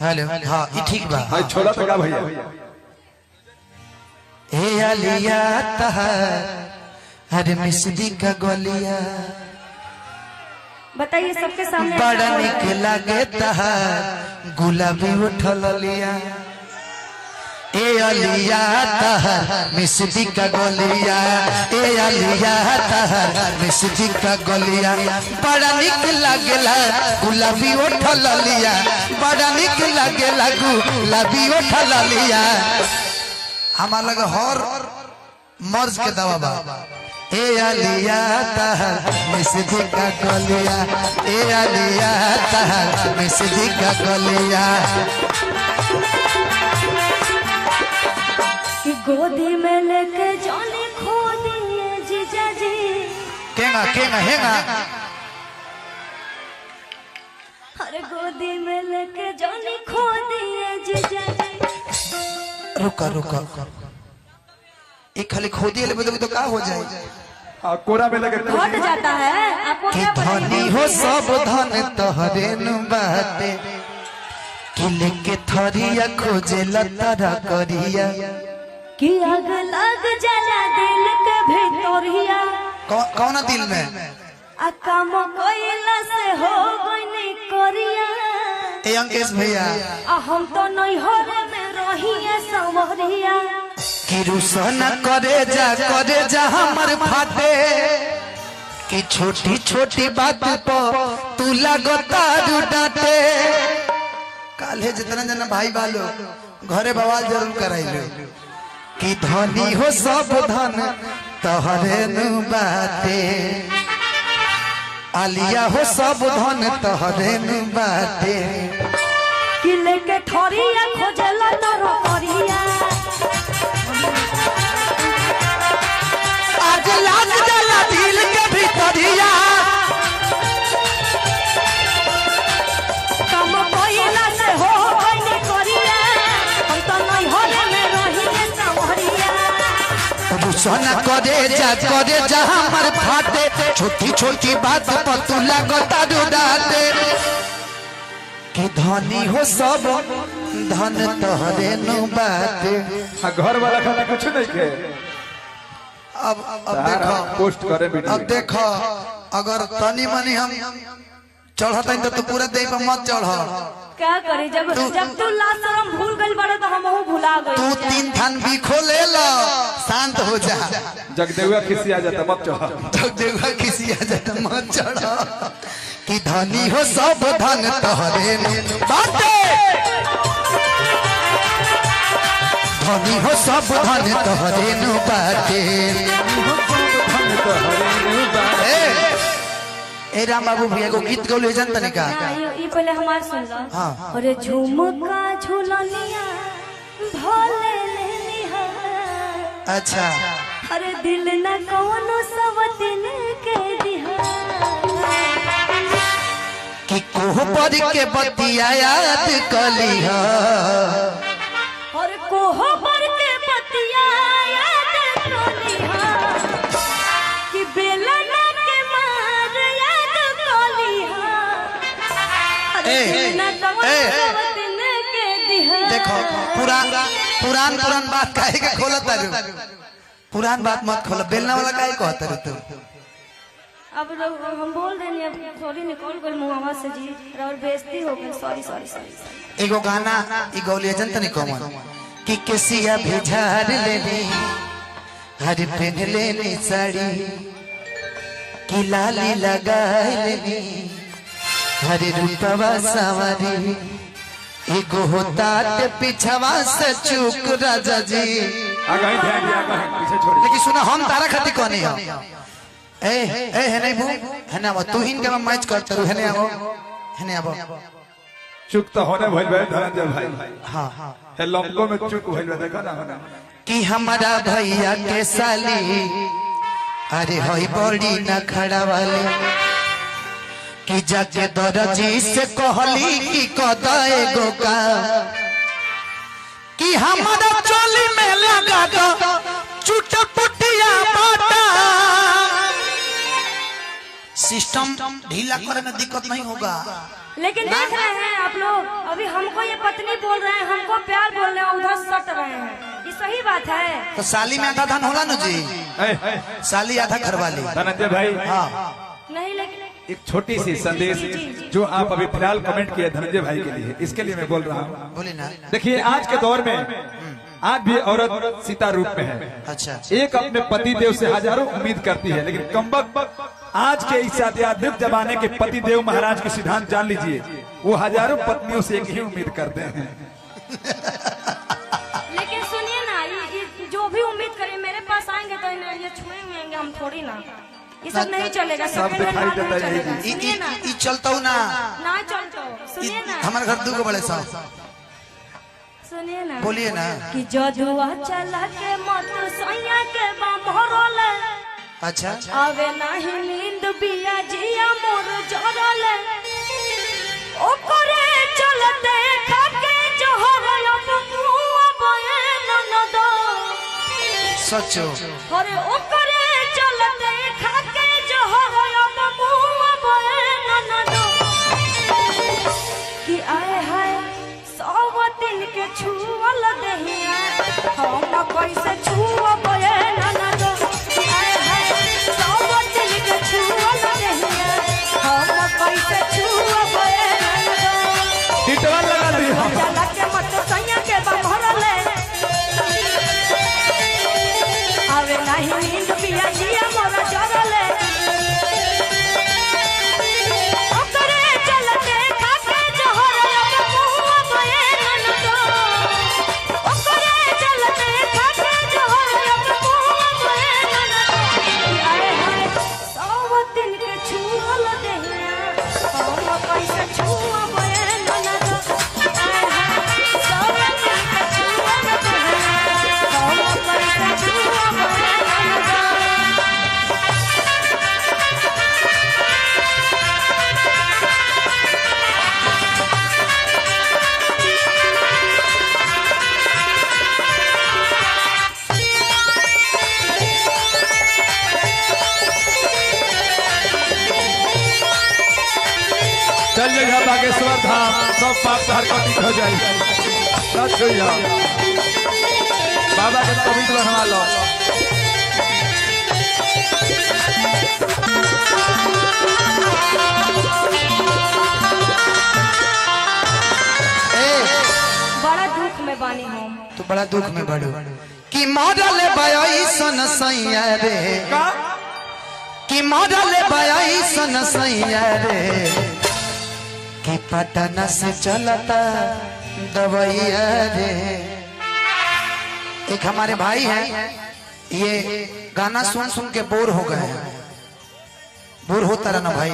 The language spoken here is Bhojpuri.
हेलो हाँ ये ठीक बा भाई छोड़ा तो का भैया हे अलिया हर मिस्री का गोलिया बताइए सबके सामने बड़ा निक लगे तहार गुलाबी उठल लिया ए अलिया तहार मिस्री का गोलिया ए अलिया तहार मिस्री का गोलिया बड़ा निक लगेला गुलाबी उठल लिया बड़ा निक लगेला गुलाबी उठल लिया हमारा लगे हर मर्ज के दवा बा ए अलिया तहर मिस्री का गोलिया ए अलिया तहर मिस्री का गोलिया कि गोदी में लेके जाने खो दिए जीजा जी केगा केगा हेगा अरे गोदी में लेके जाने खो दिए जीजा जी रुका रुका एक खाली खोदी ले बोलोगे तो क्या हो जाए कोरा में लगे घट जाता है आपको कि क्या धनी हो सब धन तोहरे नु बाटे कि लेके थरिया खोजे लतरा करिया कि आग लग जला दिल के भीतरिया कौन दिल में आ काम कोइला से हो गई करिया ए अंकेश भैया आ हम तो नहीं हो में रहिए समरिया कि रुसन करे जा हमर फाटे कि छोटी छोटी बात पर तू लगता डांटे काले जितना जना भाई बालो घरे बवाल जरूर कराइलो कि धनी हो सब धन तोहरे नु बाटे आलिया हो सब धन तोहरे नु बाटे कि लेके ठरिया खोजला तोरो करिया आज लाज जला दिल के भीतरिया काम कोइला से हो गई करिया हम तो नहीं होले में रहिए समरिया रुसन करे जा हमर फाटे छोटी छोटी बात पर तू लगता डांटे कि धनी हो सब धन तोहरे नु बाटे घर वाला खाना कुछ नहीं के अब देखो पोस्ट करे वीडियो अब देखो अगर तनी मनी हम चढ़ता तो तू पूरा देह पर मत चढ़ क्या करे जब तू लास्ट शर्म भूल गइल बड़ा तो हमहू भुला तू गइल 3 थान भी खोले लो शांत हो जा जगदेवा खिसी आ जाता मत चढ़ जगदेवा किसी आ जाता मत चढ़ कि धनी हो सब धन तोहरे नु बाटे धनी हो सब धन तोहरे नु बाटे ए राम बाबू भैया को गीत गौले जानता नहीं का ये पहले हमार सुन लो हाँ। अरे झुमका झुलनिया भोले ले निहार अच्छा अरे दिल न कौनो सवतिन के दिहार कि कोह पर के बतिया याद कली हा और कोहो पर के बतिया याद कोलिहा कि बेलना के मार याद कोलिहा अरे दिल न कौनो सवतिन के दिहार देखो पुरान बात काहे के खोलता रू पुरान बात मत खोल बेलना वाला काहे कहता रू तू अब हम बोल रहे हैं अब सॉरी निकल गई मुंह से जी और बेइज्जती हो गई सॉरी सॉरी सॉरी एगो गाना ई गौलिया जनता नहीं कौन कि केसिया भेजार लेनी हर पहन लेनी साड़ी कि लाली लगाए लेनी हर रूपवा सवारी एगो होता पिछवा से चूक राजा जी आगे ही ध्यान दिया आगे पीछे छोड़ लेकिन सुना हम तारा खाती कौन है है नहीं बू है ना तू हिन के मैच करते रू है ने अब चुप तो होने भइल बे धनंजय भाई हाँ हाँ हे लंको में चुप भइल बे देखा ना होना कि हमारा भैया के साली अरे हई बड़ी न खड़ा वाले कि जाके दरजी से कहली कि कदा एगो का कि हमारा चोली में लगा दो चुटपुटिया बाटा सिस्टम ढीला करे में दिक्कत नहीं होगा लेकिन देख रहे हैं आप लोग, अभी हमको ये पत्नी बोल रहे हैं, हमको प्यार बोल रहे हैं, उधर सट रहे हैं। ये सही बात है? तो साली में आधा धन होला न जी, साली आधा घरवाली। धनंजय भाई, हाँ नहीं, लेकिन एक छोटी सी संदेश जो आप अभी फिलहाल कमेंट किए धनंजय भाई के लिए, इसके लिए मैं बोल रहा हूँ। बोली ना। देखिए आज के दौर में आज भी औरत सीता रूप में है। अच्छा, एक अपने पति देव से हजारों उम्मीद करती है, लेकिन कमबख्त आज के इस अत्याधुनिक जमाने के पति देव महाराज के सिद्धांत जान लीजिए, वो हजारों पत्नियों से एक ही उम्मीद करते हैं। लेकिन सुनिए ना, ये जो भी उम्मीद करें मेरे पास आएंगे तो ये छुए हुएंगे हम थोड़ी ना, ये सब नहीं चलेगा। सब दिखाई देता है। सुनिए ना, ई चलता हूँ ना, ना चलता, सुनिए ना, हमारे घर दू बड़े साहब, सुनिए ना, बोलिए ना। कि जदुआ चला के मत सैया के बामरल, अच्छा, आवे नाही नींद बिया जिया मोर जरल, ओकरे चलते खाके जहर अब मुआ बयन न दो, सचो अरे ओकरे चलते खाके जहर अब मुआ बयन न दो, कि आए हाय दिन के छुअल दहिया हम कैसे छुआ बयन न दो, आए हाय दिन के छुअल दहिया हम कैसे छुआ बयन न दो, टिटवा लगा दी चला के मत सैया के बामरल, आवे नाही नींद बिया जिया मोर जरल, ओकरे चलते खाके जहर अब मुआ बयन न दो, ओकरे चलते खाके जहर अब मुआ बयन न दो, आए हाय दिन के छुअल दहिया हम कैसे छुआ बयन न दो, आए हाय दिन के छुअल दहिया हम कैसे छुआ बयन न दो। चल जाइए बागेश्वर धाम, सब पाप हर कटित हो जाए। सच भैया बाबा के पवित्र बनवा लो। बड़ा दुख में बानी हम, तो बड़ा दुख में बड़ो कि मॉडल बयाई सन सैया रे, कि मॉडल बयाई सन सैया रे, कि पटना से चलता दवैया रे। एक हमारे भाई हैं, ये गाना सुन सुन के बोर हो गए हैं, बोर होता रहा ना भाई,